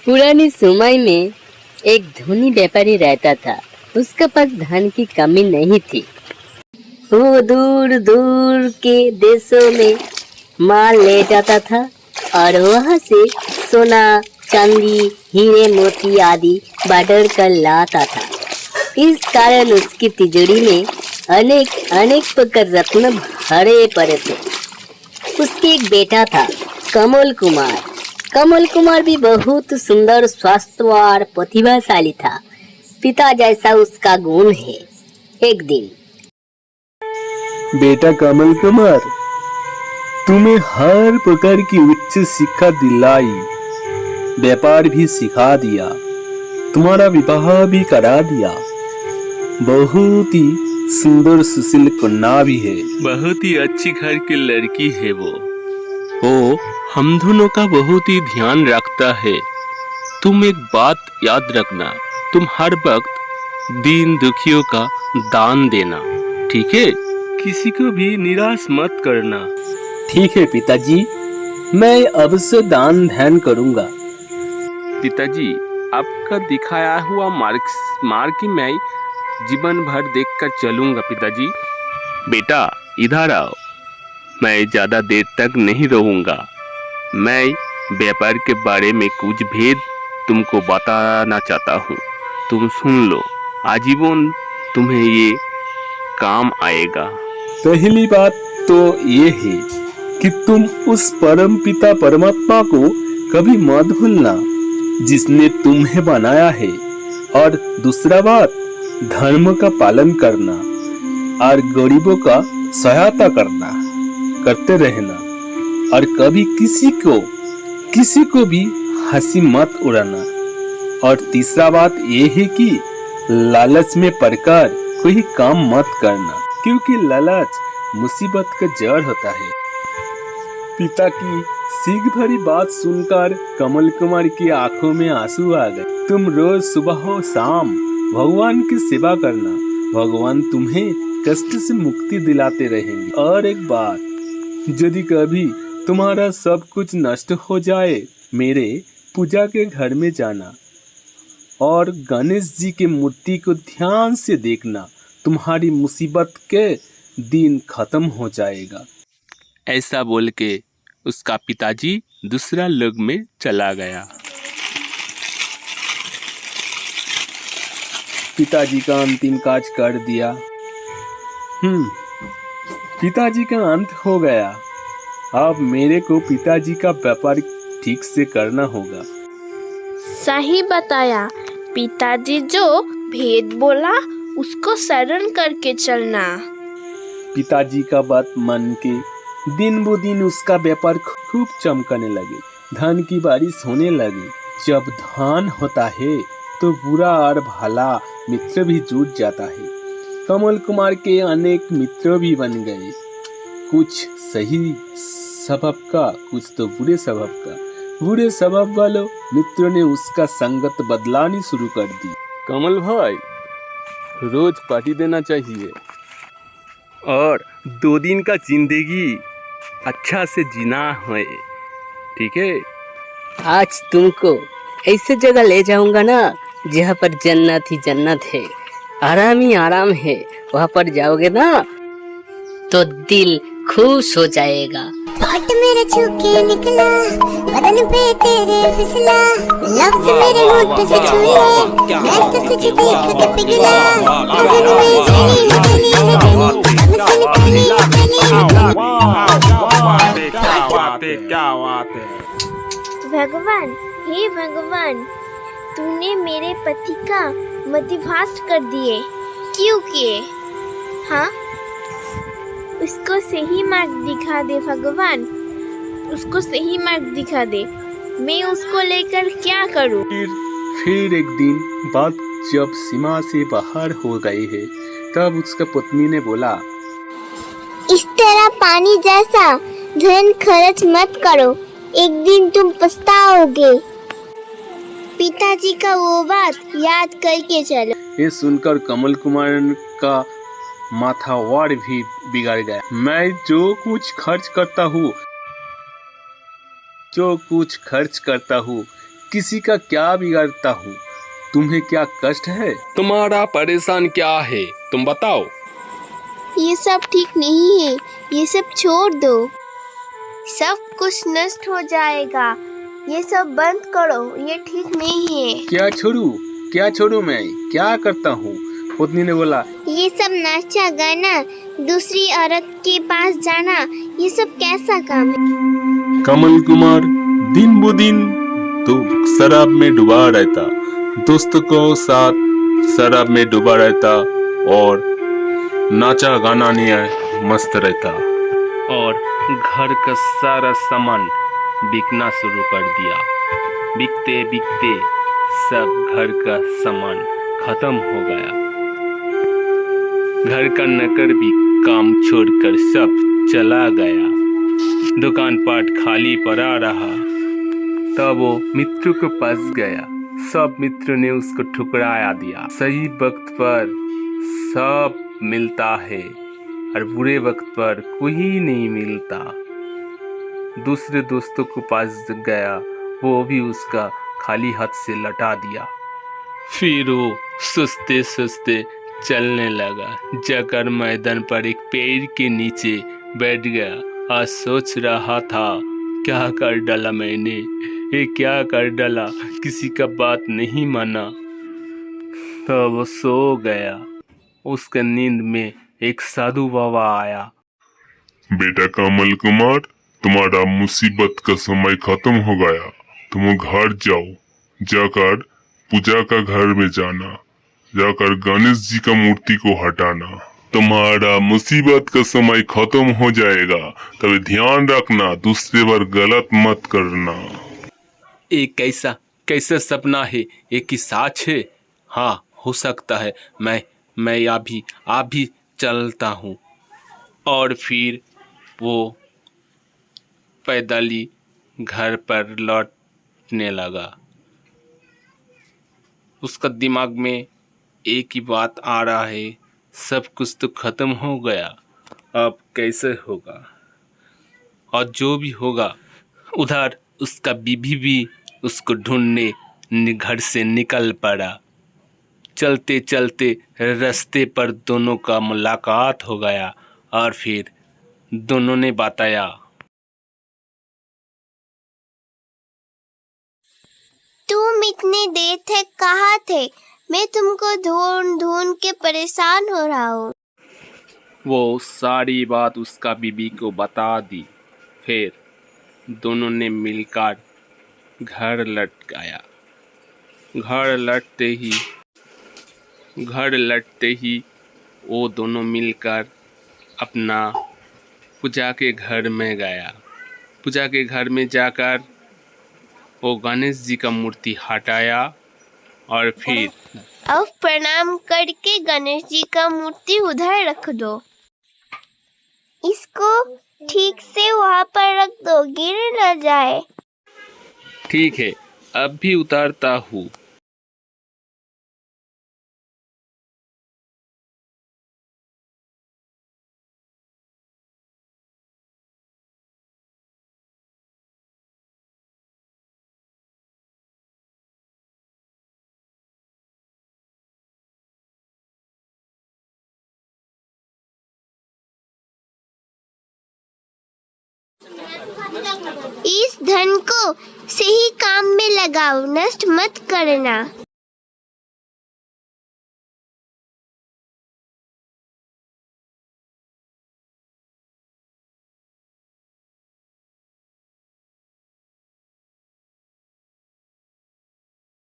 पुराने समय में एक धनी व्यापारी रहता था। उसके पास धन की कमी नहीं थी। वो दूर दूर के देशों में माल ले जाता था और वहाँ से सोना, चांदी, हीरे, मोती आदि बांट कर लाता था। इस कारण उसकी तिजोरी में अनेक अनेक प्रकार रत्न भरे पड़े थे। उसके एक बेटा था, कमल कुमार। कमल कुमार भी बहुत सुंदर, स्वास्थ्यवान, प्रतिभाशाली था। पिता जैसा उसका गुण है। एक दिन, बेटा कमल कुमार, तुम्हें हर प्रकार की उच्च शिक्षा दिलाई, व्यापार भी सिखा दिया, तुम्हारा विवाह भी करा दिया। बहुत ही सुंदर सुशील कन्या भी है। बहुत ही अच्छी घर की लड़की है वो हम दोनों का बहुत ही ध्यान रखता है। तुम एक बात याद रखना, तुम हर वक्त दीन दुखियों का दान देना, ठीक है? किसी को भी निराश मत करना। ठीक है पिताजी, मैं अवश्य दान ध्यान करूंगा। पिताजी, आपका दिखाया हुआ मार्ग मैं जीवन भर देखकर चलूंगा। पिताजी, बेटा इधर आओ, मैं ज्यादा देर तक नहीं रहूंगा। मैं व्यापार के बारे में कुछ भेद तुमको बताना चाहता हूँ, तुम सुन लो, आजीवन तुम्हें ये काम आएगा। पहली बात तो ये है कि तुम उस परम पिता परमात्मा को कभी मत भूलना जिसने तुम्हें बनाया है। और दूसरा बात, धर्म का पालन करना और गरीबों का सहायता करते रहना और कभी किसी को भी हंसी मत उड़ाना। और तीसरा बात ये है कि लालच में पड़कर कोई काम मत करना, क्योंकि लालच मुसीबत का जड़ होता है। पिता की सीख भरी बात सुनकर कमल कुमार की आंखों में आंसू आ गए। तुम रोज सुबह और शाम भगवान की सेवा करना, भगवान तुम्हें कष्ट से मुक्ति दिलाते रहेंगे। और एक बात, यदि कभी तुम्हारा सब कुछ नष्ट हो जाए, मेरे पूजा के घर में जाना और गणेश जी की मूर्ति को ध्यान से देखना, तुम्हारी मुसीबत के दिन खत्म हो जाएगा। ऐसा बोल के उसका पिताजी दूसरा लोक में चला गया। पिताजी का अंतिम काज कर दिया। पिताजी का अंत हो गया। अब मेरे को पिताजी का व्यापार ठीक से करना होगा। सही बताया। पिताजी जो भेद बोला उसको शरण करके चलना। पिताजी का बात मान के दिन ब दिन उसका व्यापार खूब चमकने लगे। धन की बारिश होने लगी। जब धन होता है तो बुरा और भला मित्र भी जुट जाता है। कमल कुमार के अनेक मित्र भी बन गए, कुछ सही स्वभाव का, कुछ तो बुरे स्वभाव का। बुरे स्वभाव वालों मित्रों ने उसका संगत बदलानी शुरू कर दी। कमल भाई, रोज पार्टी देना चाहिए और 2 दिन का जिंदगी अच्छा से जीना है, ठीक है? आज तुमको ऐसे जगह ले जाऊंगा ना जहाँ पर जन्नत ही जन्नत है, आराम ही आराम है। वहाँ पर जाओगे ना तो दिल खुश हो जाएगा। होठ मेरे छूके निकला, बदन पे तेरे फिसला, लफ्ज मेरे होठ से छूए, मैं तो तुझे देख के पिघला। लगन में चली चली भगवान, हे भगवान, तूने मेरे पति का मध्यभास कर दिए। क्यों किए? हाँ, उसको सही मार्ग दिखा दे भगवान, उसको सही मार्ग दिखा दे। मैं उसको लेकर क्या करूं? फिर एक दिन बात जब सीमा से बाहर हो गई है, तब उसका पत्नी ने बोला, इस तरह पानी जैसा धन खर्च मत करो, एक दिन तुम पछताओगे। पिताजी का वो बात याद करके चलो। ये सुनकर कमल कुमार का माथा वार भी बिगड़ गया। मैं जो कुछ खर्च करता हूँ किसी का क्या बिगाड़ता हूँ? तुम्हें क्या कष्ट है? तुम्हारा परेशान क्या है, तुम बताओ। ये सब ठीक नहीं है, ये सब छोड़ दो। सब कुछ नष्ट हो जाएगा, ये सब बंद करो, ये ठीक नहीं है। क्या छोड़ू मैं? क्या करता हूँ? पत्नी ने बोला, ये सब नाचा गाना, दूसरी औरत के पास जाना, ये सब कैसा काम है? कमल कुमार दिन ब दिन तो शराब में डूबा रहता, दोस्तों को साथ शराब में डूबा रहता और नाचा गाना नहीं मस्त रहता और घर का सारा सामान बिकना शुरू कर दिया। बिकते बिकते सब घर का सामान खत्म हो गया। घर का नौकर भी काम छोड़कर सब चला गया। दुकान पाट खाली पड़ा रहा। तब वो मित्र के पास गया। सब मित्र ने उसको ठुकराया दिया। सही वक्त पर सब मिलता है और बुरे वक्त पर कोई नहीं मिलता। दूसरे दोस्तों के पास गया, वो भी उसका खाली हाथ से लौटा दिया। फिर वो सुस्ते सुस्ते चलने लगा। जाकर मैदान पर एक पेड़ के नीचे बैठ गया और सोच रहा था, क्या कर डाला मैंने, ये क्या कर डाला, किसी का बात नहीं माना। तो वो सो गया। उसके नींद में एक साधु बाबा आया। बेटा कमल कुमार, तुम्हारा मुसीबत का समय खत्म हो गया। तुम घर जाओ, जाकर पूजा का घर में जाना, जाकर गणेश जी का मूर्ति को हटाना। तुम्हारा मुसीबत का समय खत्म हो जाएगा। तभी ध्यान रखना, दूसरे बार गलत मत करना। एक कैसा सपना है, एक ही साच है। हाँ, हो सकता है। मैं अभी चलता हूँ। और फिर वो पैदल ही घर पर लौटने लगा। उसका दिमाग में एक ही बात आ रहा है, सब कुछ तो खत्म हो गया, अब कैसे होगा। और जो भी होगा, उधर उसका बीवी भी उसको ढूंढने घर से निकल पड़ा। चलते चलते रास्ते पर दोनों का मुलाकात हो गया और फिर दोनों ने बताया, तुम इतने देर तक कहाँ थे? मैं तुमको ढूंढ ढूंढ के परेशान हो रहा हूँ। वो सारी बात उसका बीवी को बता दी। फिर दोनों ने मिलकर घर लौट गया। घर लौटते ही वो दोनों मिलकर अपना पूजा के घर में गया। पूजा के घर में जाकर वो गणेश जी का मूर्ति हटाया और फिर अब प्रणाम करके गणेश जी का मूर्ति उधर रख दो। इसको ठीक से वहाँ पर रख दो, गिर न जाए। ठीक है, अब भी उतारता हूँ। इस धन को सही काम में लगाओ, नष्ट मत करना।